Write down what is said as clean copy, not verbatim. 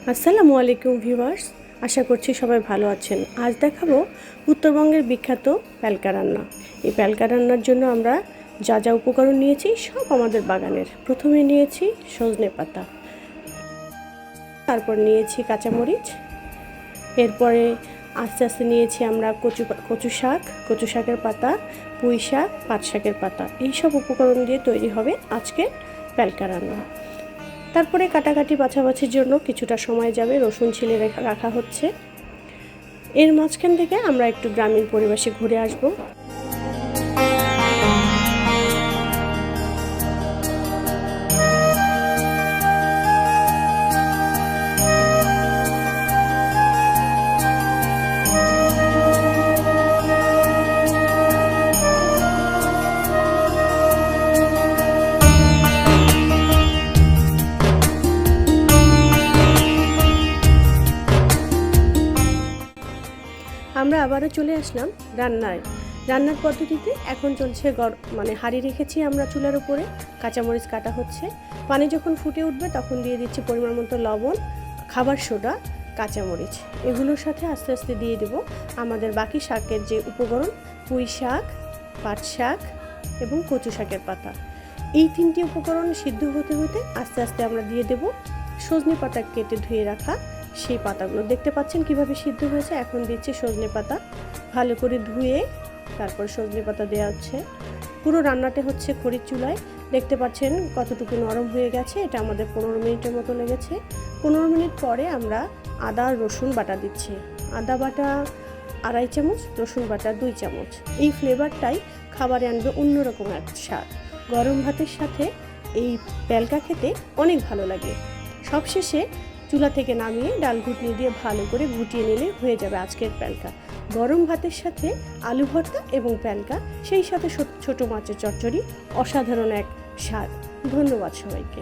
আসসালামু আলাইকুম ভিউয়ার্স, আশা করছি সবাই ভালো আছেন। আজ দেখাবো উত্তরবঙ্গের বিখ্যাত প্যালকা রান্না। এই প্যালকা রান্নার জন্য আমরা যা যা উপকরণ নিয়েছি সব আমাদের বাগানের। প্রথমে নিয়েছি সজনে পাতা, তারপর নিয়েছি কাঁচামরিচ, এরপরে আস্তে আস্তে নিয়েছি আমরা কচু শাকের পাতা, পুঁই শাক, পাট শাকের পাতা। এইসব উপকরণ দিয়ে তৈরি হবে আজকে প্যালকা রান্না। তারপরে কাটাকাটি বাছাবাছির জন্য কিছুটা সময় যাবে, রসুন ছিলে রাখা হচ্ছে। এর মাঝখান থেকে আমরা একটু গ্রামীণ পরিবেশে ঘুরে আসব। আমরা আবারও চলে আসলাম রান্নার পদ্ধতিতে। এখন চলছে হাঁড়ি রেখেছি আমরা চুলার উপরে, কাঁচামরিচ কাটা হচ্ছে। পানি যখন ফুটে উঠবে তখন দিয়ে দিচ্ছি পরিমাণ মতো লবণ, খাবার সোডা, কাঁচামরিচ। এগুলোর সাথে আস্তে আস্তে দিয়ে দেব আমাদের বাকি শাকের যে উপকরণ, পুঁই শাক, পাট শাক এবং কচু শাকের পাতা। এই তিনটি উপকরণ সিদ্ধ হতে হতে আস্তে আস্তে আমরা দিয়ে দেব সজনে পাতা কেটে ধুয়ে রাখা। সেই পাতাগুলো দেখতে পাচ্ছেন কিভাবে সিদ্ধ হয়েছে। এখন দিচ্ছি সজনে পাতা, ভালো করে ধুয়ে তারপর সজনে পাতা দেওয়া হচ্ছে। পুরো রান্নাটা হচ্ছে খড়ির চুলায়। দেখতে পাচ্ছেন কতটুকু নরম হয়ে গেছে। এটা আমাদের 15 মিনিটের মতো লেগেছে। 15 মিনিট পরে আমরা আদা রসুন বাটা দিচ্ছি। আদা বাটা 2.5 চামচ, রসুন বাটা 2 চামচ। এই ফ্লেভারটাই খাবারে আনবে অন্যরকম এক স্বাদ। গরম ভাতের সাথে এই প্যালকা খেতে অনেক ভালো লাগে। সবশেষে চুলা থেকে নামিয়ে ডাল ঘুটনি দিয়ে ভালো করে ঘুটিয়ে নিলে হয়ে যাবে আজকের প্যালকা। গরম ভাতের সাথে আলু ভর্তা এবং প্যালকা, সেই সাথে ছোট মাছের চচ্চড়ি, অসাধারণ এক স্বাদ। ধন্যবাদ সবাইকে।